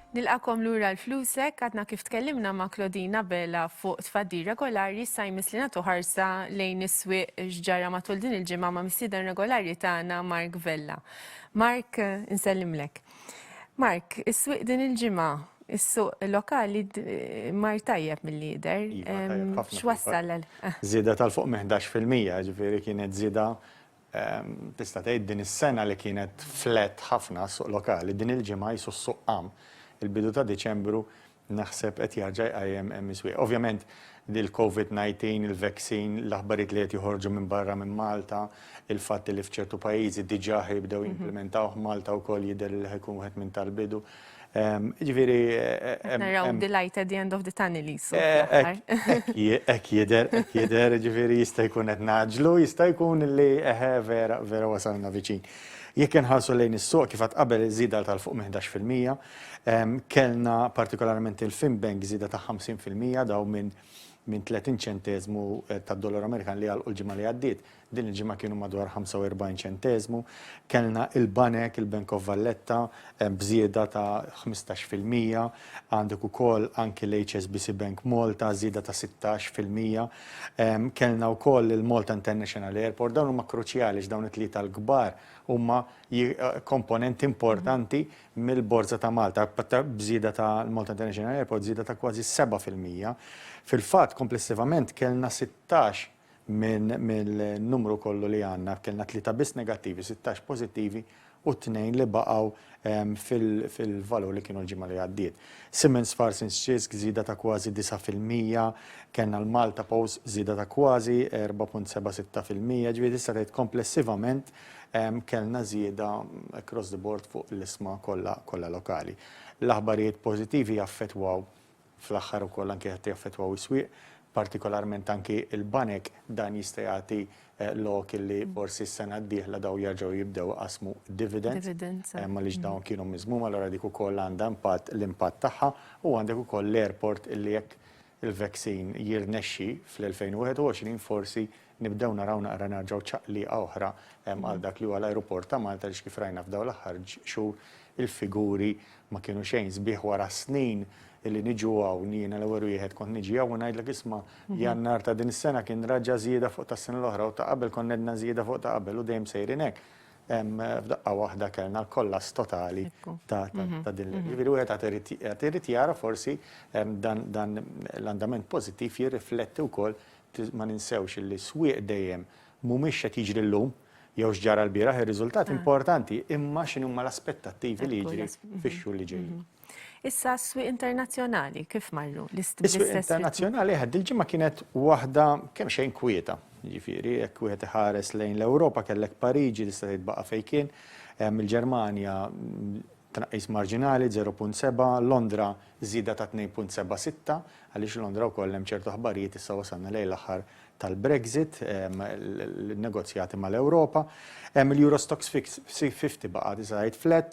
Nilqakom lura l-flusek, għadna kif tkellimna ma' Klodina Bella fuq tfaddi regolari sa' jmiss li nagħtu ħarsa lejn is-swieq x'ġara matul din il-ġimgħa ma' missieden regolari tagħna Mark Vella. Mark, insellimlek. Mark, is-swieq din il-ġimgħa, is-suq lokali mar tajjeb mill-lider. X'wassal? Żieda tal-fuq 11%, ġifieri kienet żieda tista' tgħid din is-sena li kienet flat ħafna suq lokali, din il-ġimgħa jisu s-suq qam. Il-bidu ta' Diċembru naħseb qed jarġa' jqajjem hemm iswieq. Ovvjament il-COVID-19, il-vaccine, l-aħbarijiet li qed joħorġu minn barra minn Malta, il-fatt li f'ċertu pajjiżi diġà jibdew jimplementawh Malta wkoll jidher li ħajkun wieħed minn tal-bidu. Ġifieri naraw the light at the end of the tunnel jisu. Hekk jidher, ġifieri jista' jkun qed naġlu, jista' jkun li vera wasalna viċin. Jekk inħarsu lejn is-suq kif qabel iż-żieda tal-fuq 11%, kellna partikolarment il-Finbank żieda ta' 50% daw minn 30 ċenteżmu tad-dollar Amerikan li għalqu l-ġimgħa li għaddiet. Din il-ġimgħa kienu madwar 45 ċenteżmu. Kellna il-Banek, il-Bank of Valletta, bżieda ta' 15%, għandek ukoll anke l-HSBC Bank Malta żieda ta' 16%. Kellna wkoll il-Malta International Airport, dawn huma kruċjali x'dawn it-tlieta l-kbar huma komponenti importanti mill-Borza ta' Malta. Bżieda ta' Malta International Airport żieda ta' kważi 7%. Fil-fatt komplessivament kellna 16 mill-numru kollu li għandna, kellna 3 biss negattivi, 16 pożittivi u 2 li baqgħu fil-valur li kienu l-ġimgħa li għaddiet. Siemens Parsons Xisk żieda ta' kważi 9%, kellna l-Malta Post żieda ta' kważi 4.76%, ġifieri tista' tgħid komplessivament kellna żieda across the board fuq l-isma kollha lokali. L-aħbarijiet pożittivi jaffettwaw fl-aħħar ukoll anke qed jaffettwaw is-swieq, partikolarment anki il-banek dan jista' jagħti lok li forsi s-sena d-dieħla daw jerġgħu jibdew qasmu dividends. Għaliex dawn kienu miżmum, allura dik ukoll għandha l-impatt tagħha u għandek ukoll l-airport illi jekk il-vaccine jirnexxi fl-2021 forsi nibdew naraw naqra nerġgħu ċaqliqa oħra għal dak li huwa l-ajruport ta' Malta li kif rajna f'dawn l-aħħar xhur il-figuri ma kienu xejn sbieħ wara snin illi niġu għaw niena l-ewwel wieħed kont niġi għaw u ngħidlek isma' Jannar ta' din is-sena kien raġa' żieda fuq tas-sena l-oħra u ta' qabel konna edna żieda fuq ta' qabel u dejjem sejrin hekk. F'daqqa waħda kellna l-kollass totali ta' din. Jiġifieri wieħed qed irid jara forsi dan l-andament pożittiv jirrifletti wkoll ma ninsewx illi swieq dejjem mhumiex qed jiġri llum jew x'ġara l-bieraħ ir-riżultat importanti imma x'inhuma l-aspettattivi li jiġri fix-xhur li ġejjin. Issa s-swieq internazzjonali kif marru? Is-swieq internazzjonali il-ġimgħa kienet waħda kemm xejn kwieta. Jiġifieri jekk wieħed iħares lejn l-Ewropa kellek Pariġi li tista' titbaqa' fejn kien, il-Ġermanja tnaqqis marġinali 0.7, Londra żieda ta' 2.76 għaliex Londra wkoll hemm ċertu aħbarijiet issa wasalna lejn l-aħħar tal-Brexit, l-negozjati mal-Ewropa, il-Eurostoxx 50 baqa' tista' flat.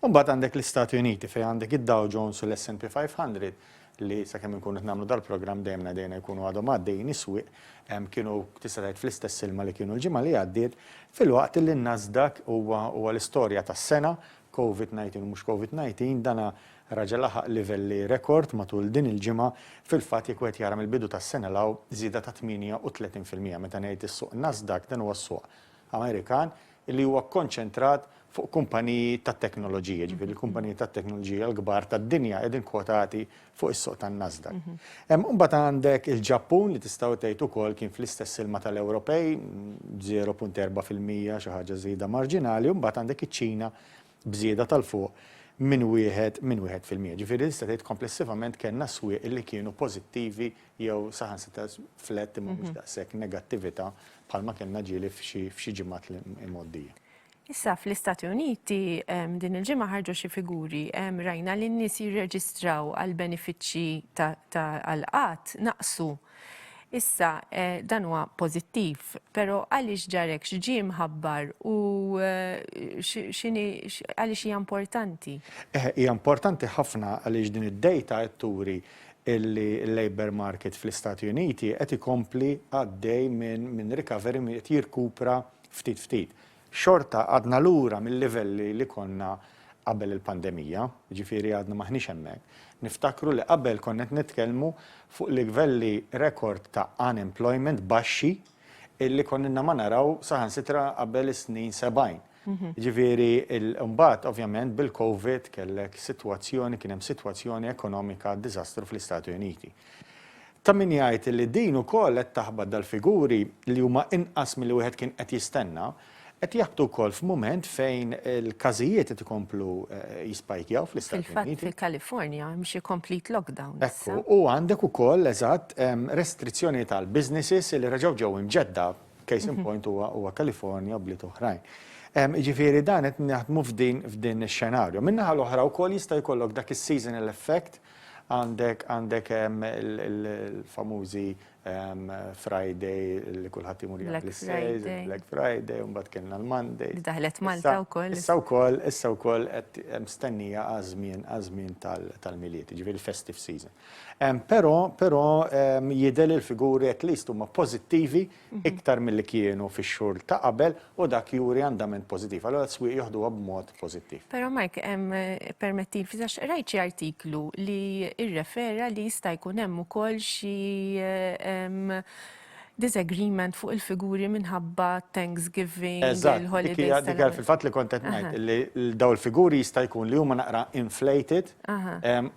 Mbagħad għandek l-Istati Uniti fejn għandek id-Dow Jones u l-S&P 500 li sakemm inkunu qed nagħmlu dal-programm dejjem jkunu għadhom għaddejjin is-swieq kienu tista' tgħid fl-istess ilma li kienu l-ġimgħa li għaddiet filwaqt li n-Nasdaq huwa l-istorja tas-sena COVID-19 u mhux COVID-19 dana raġa' laħaq livelli rekord matul din il-ġimgħa fil-fatt jekk wieħed jara mill-bidu tas-sena law żieda ta' 38% meta ngħid is-suq Nasdaq dan huwa s-suq Amerikan li huwa kkonċentrat fuq kumpaniji tat-teknoloġija, ġifieri l-kumpaniji tat-teknoloġija l-kbar tad-dinja qegħdin kwotati fuq is-suq tan-Nasdaq. Imbagħad għandek il-Ġappun li tistgħu tgħid ukoll kien fl-istess ilma tal-Ewropej 0.4% xi ħaġa żieda marġinali u mbagħad għandek iċ-Ċina bżieda tal-fuq minn wieħed fil-mija. Ġifieri tista' tgħid komplessivament kellna swieq li kienu pożittivi jew saħansitra flet imma mhux daqshekk negattività bħalma kellna ġieli f'xi ġimgħat imgħoddija. Issa fl-Istati Uniti din il-ġimgħa ħarġu xi figuri rajna li n-nies jirreġistraw għal benefiċċji għall-qatt naqsu. Issa dan huwa pożittiv, però għaliex ġarek x'ġie mħabbar u għaliex hija importanti? Hija importanti ħafna għaliex din id-dejta qed turi illi l-labor market fl-Istati Uniti qed ikompli għaddej minn recovery qed jirkupra ftit. Xorta għadna lura mill-livelli li konna qabel il-pandemija, ġifieri għadna maħniex hemmhekk. Niftakru li qabel konna qed nitkellmu fuq livelli rekord ta' unemployment baxxi illi konna ma naraw saħansitra qabel is-snin 70. Ġifieri mbagħad ovvjament bil-COVID kellek kien hemm sitwazzjoni ekonomika diżastru fl-Istati Uniti. Ta' min jgħid li din ukoll qed taħbad dal-figuri li huma inqas milli wieħed kien qed jistenna, qed jaħdu wkoll f'mument fejn il-każijiet qed ikomplu jispajkjaw fl-Istati Fil-fatt Uniti. fil-Kalifornja hemm xi complete lockdown. Ekku, u għandek ukoll eżatt restrizzjoni tal-businesses li raġgħu ġew imġedda, case in point huwa Kalifornja u bliet oħrajn. Ġifieri dan qed naħdmu f'din ix-xenarju. Min-naħa l-oħra wkoll jista' jkollok dak is-seasonal effect għandek il-famużi Friday li kulħadd imur jagħmel Black Friday, u mbagħad kellna l-Monday. Li daħlet Malta wkoll. Issa wkoll qed mstennija għażmien tal-miliet, ġifieri festive season. Però jidher il-figuri at least huma pożittivi iktar milli kienu fix-xhur ta' qabel u dak juri andament pożittiv. Allura s-swieq joħduha b'mod pożittiv. Però Mike, permetti, fiżax rajt xi artiklu li irrefera li jista' jkun hemm ukoll xi disagreement fuq il-figuri minħabba Thanksgiving, il-holidays. Dik fil-fatt li kont qed ngħid li daw il-figuri jista' jkun li huma naqra inflated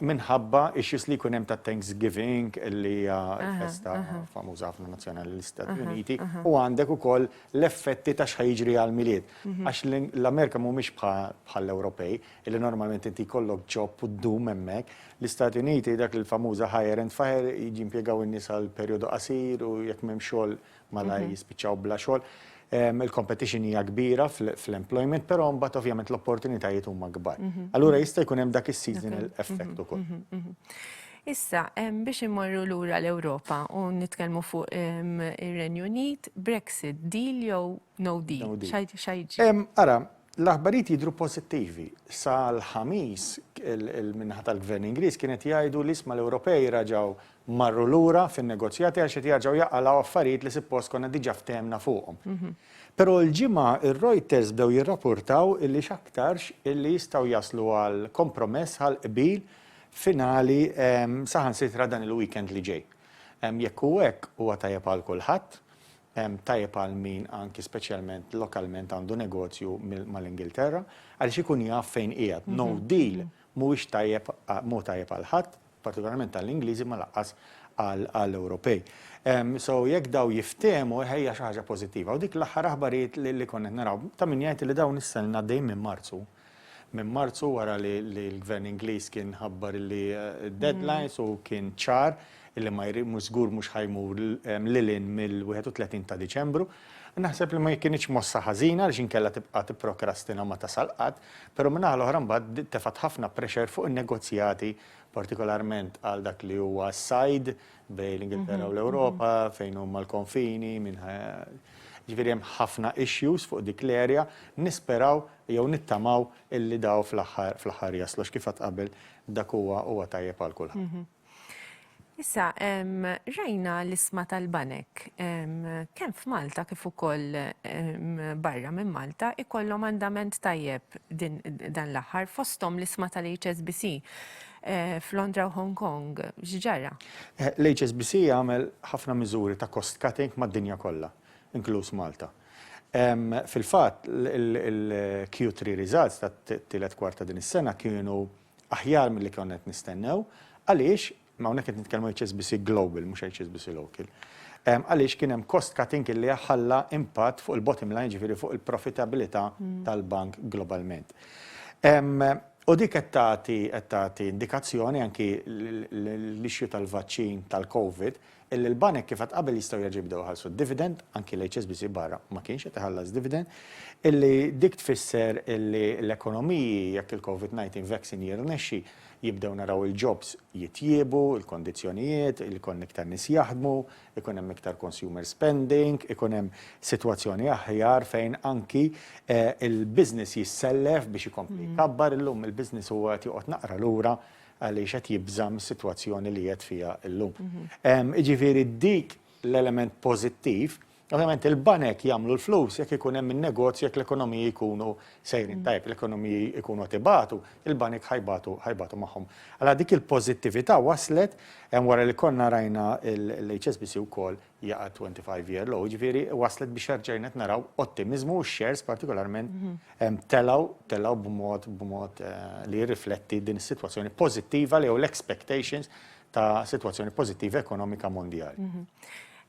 minħabba issues li jkun hemm ta' Thanksgiving li hija festa famuża ħafna nazzjonali l-Istati Uniti u għandek ukoll l-effetti ta' x'ħajġri għall-miliet. Għax l-Amerika mhumiex bħall-Ewropej li normalment inti jkollok ġob u ddum hemmhekk. L-Istati Uniti dak il-famuża hire and fire jiġi impjegaw in-nies għal perjodu qasir u jekk m'hemm xogħol mala jispiċċaw bla xogħol. Il-competition hija kbira fl-employment, però mbagħad ovvjament l-opportunitajiet huma kbar. Allura jista' jkun hemm dak is-seasonal effect ukoll. Issa, biex immorru lura l-Ewropa u nitkellmu fuq ir-Renju Unit, Brexit, deal jew no deal? Xajġi? Ara, l-aħbarijiet jidhru pożittivi. Sal-ħamis il-minnaħa tal-Gvern Ingliż kienet jgħidu li isma' l-Ewropej raġgħu marru lura fin-negozjati għax qed jerġgħu jaqgħu affarijiet li suppost konna diġà ftehemna fuqhom. Però l-ġimgħa ir-Reuters bdew jirrapportaw illi x'aktarx illi jistgħu jaslu għal kompromess għal qbil finali saħansitra dan il-weekend li ġej. Jekk hu hekk huwa tajjeb għal kulħadd, tajjeb għal min anki speċjalment lokalment għandu negozju mal-Ingilterra, għaliex ikun jaf fejn qiegħed. No deal mhuwiex tajjeb għal ħadd, partikolarment għall-Ingliżi ma laqqas għall-Ewropej. So jekk daw jiftehmu ħejja xi ħaġa pożittiva. U dik l-aħħar aħbarijiet li konna naraw ta' min jgħid li dawn issa ngħaddej minn Marzu. Minn Marzu wara li l-Gvern Ingliż kien ħabbar li deadlines u kien ċar illi ma mhux żgur mhux ħajmur lilin mill-31 ta' Diċembru. Naħseb li ma kienx mossa ħażina għaliex inkella tibqa' tipprokrastina ma tasalqat, però minn l-oħra mbagħad tefat ħafna pressure fuq in-negozjati partikolarment għal dak li huwa side bejn l-Ingilterra u l-Ewropa fejn huma l-konfini ġifieri hemm ħafna issues fuq dik l-area, nisperaw jew nittamaw illi daw fl-aħħar jaslu kif qed qabel dak huwa tajjeb għal kulħadd. Issa, rajna l-isma tal-banek, kemm f'Malta kif ukoll barra minn Malta ikollhom andament tajjeb dan l-aħħar fosthom l-isma tal-HSBC f'Londra u Hong Kong. X'ġara? L-HSBC għamel ħafna miżuri ta' cost cutting mad-dinja kollha, inkluż Malta. Fil-fatt, il-Q3 results tat-tielet kwarta din is-sena kienu aħjar milli konna qed nistennew għaliex ma hawnhekk qed nitkellmu HSBC Global mhux HSBC Local. Għaliex kien hemm cost cutting illi ħalla impatt fuq il-bottom line ġifieri fuq il-profitabilità tal-bank globalment. U dik qed tagħti indikazzjoni anki l-issue tal-vaċċin tal-COVID illi l-banek kif qabel jistgħu jerġgħu ħallsu dividend anki l-HSBC barra ma kienx qed iħallas dividend illi dik tfisser illi l-ekonomiji jekk il-COVID-19 vaccine jirnexxi jibdew naraw il-jobs jitjiebu, il-kondizzjonijiet, ikun iktar nies jaħdmu, ikun hemm iktar consumer spending, ikun hemm sitwazzjoni aħjar fejn anki il-business jissellef biex ikompli jkabbar illum il-business huwa qed joqgħod naqra lura għaliex qed jibżamm is-sitwazzjoni li qed fiha llum. Jiġifieri dik l-element pożittiv Ovvjament il-banek jagħmlu l-flus jekk ikun hemm in-negozju jekk l-ekonomiji jkunu sejrin tajb, l-ekonomiji jkunu tibatu, il-banek ħajbatu magħhom. Għala dik il-pożittività waslet hemm wara li konna rajna l-HSBC wkoll jaqa' 25-year low, ġifieri waslet biex jerġgħu naraw ottimizmu u x-shares partikolarment telaw b'mod li jirrifletti din is-sitwazzjoni pożittiva li l-expectations ta' sitwazzjoni pożittiva ekonomika mondjali.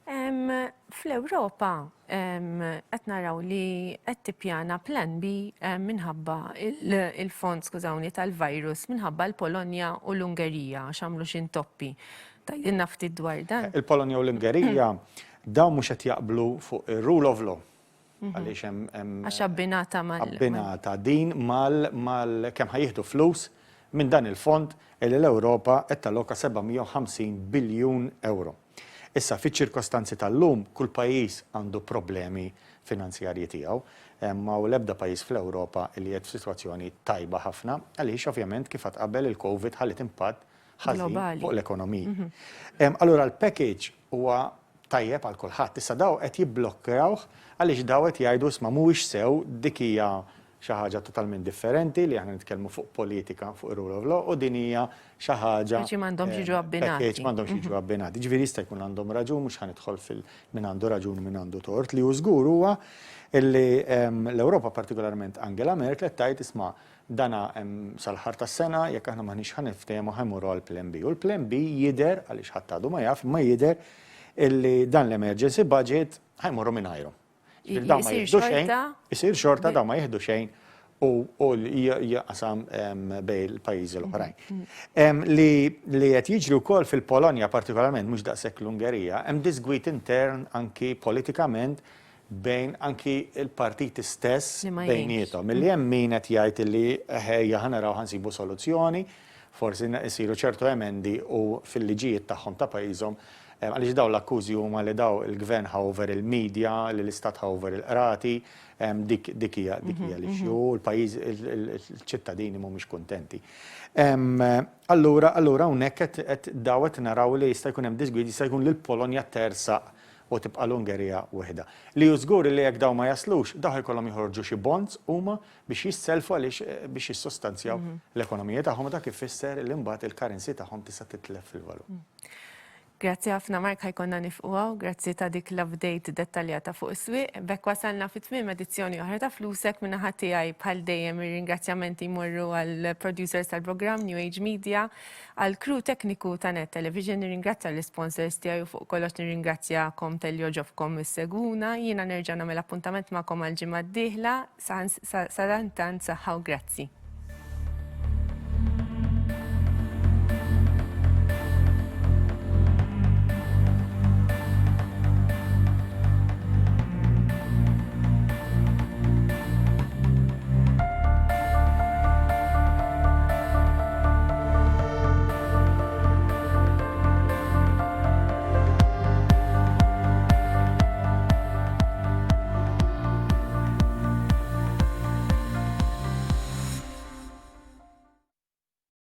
Fl-Ewropa qed naraw li qed tippjana plan B minħabba il-fond skużawni tal-virus minħabba l-Polonja u l-Ungerija għax għamlu xi intoppi. Tgħidilna ftit dwar dan. Il-Polonja u l-Ungerija dawn mhux qed jaqblu fuq ir-rule of law. Għaliex hemm Għax abbinata abbinata din mal kemm ħajjieħdu flus minn dan il-fond li l-Ewropa qed talloka 750 biljun euro. Issa fiċ-ċirkostanzi tal-lum kull pajjiż għandu problemi finanzjarji tiegħu, ma l-ebda pajjiż fl-Ewropa li qed f'sitwazzjoni tajba ħafna għaliex ovvjament kif qed qabel il-COVID ħallet impatt ħażin fuq l-ekonomija. Allura l-package huwa tajjeb għal kulħadd, issa daw qed jibblokkawh għaliex daw qed jgħidu isma' mhuwiex sew dik hija xi ħaġa totalment differenti li aħna nitkellmu fuq politika fuq rule of law u din hija xi ħaġa m'għandhomx jiġu abbinati. Package m'għandhomx jiġu abbinati. Ġifieri jista' jkun għandhom raġun mhux ħanidħol min għandu raġun min għandu tort li hu żgur huwa illi l-Ewropa partikolarment Angela Merkel qed tgħid isma' dana sal-ħar tas-sena jekk aħna m'aħniex ħaniftehmu ħajmurru għall plan B. U l-plan B jidher għaliex ħadd għadu ma jaf imma jidher illi dan l-emergency budget ħajmurru mingħajru. Isir xorta da ma jieħdu xejn u jaqsam bej il-pajjiżi l-oħrajn. Li qed jiġri wkoll fil-Polonja partikolarment mhux daqshekk l-Ungerija, hemm disgwit intern anki politikament bejn anki il-partiti stess bejniethom. Milli hemm min qed jgħid li ħejja ħanaraw ħansibu soluzzjoni, forsi jsiru ċertu emendi u fil-liġijiet tagħhom ta' pajjiżhom għaliex daw l-akkużi huma li daw il-gvern ħawver il-medja, li l-istat ħawver il-qrati, dik hija l-ixju, l-pajjiż il-ċittadini mhumiex kuntenti. Allura hawnhekk qed dawet naraw li jista' jkun hemm disgwid jista' jkun lil Polonja tersaq u tibqa' l-Ungerija waħda. Li hu żgur li jekk daw ma jaslux, daw jkollhom joħorġu xi bonds huma biex jisselfu għaliex biex jissostanzjaw l-ekonomija tagħhom dak ifisser li mbagħad il-currency tagħhom tista' titlef fil-valur. Grazzi ħafna Mark ħajkonna nifquha, grazzi ta' dik l-update dettaljata fuq is-swieq. Bekk wasalna fit-tmiem edizzjoni oħra ta' Flusek minna ħadd tiegħi bħal dejjem ir-ringrazzjamenti jmorru għall producers tal-programm New Age Media, għall crew tekniku ta' Net Television, nirringrazzja l-sponsors tiegħi u fuq kollox nirringrazzjakom tal-joġobkom is-seguna. Jiena nerġa' nagħmel appuntament magħkom għall-ġimgħa d-dieħla, sa' dan tant saħħa u grazzi.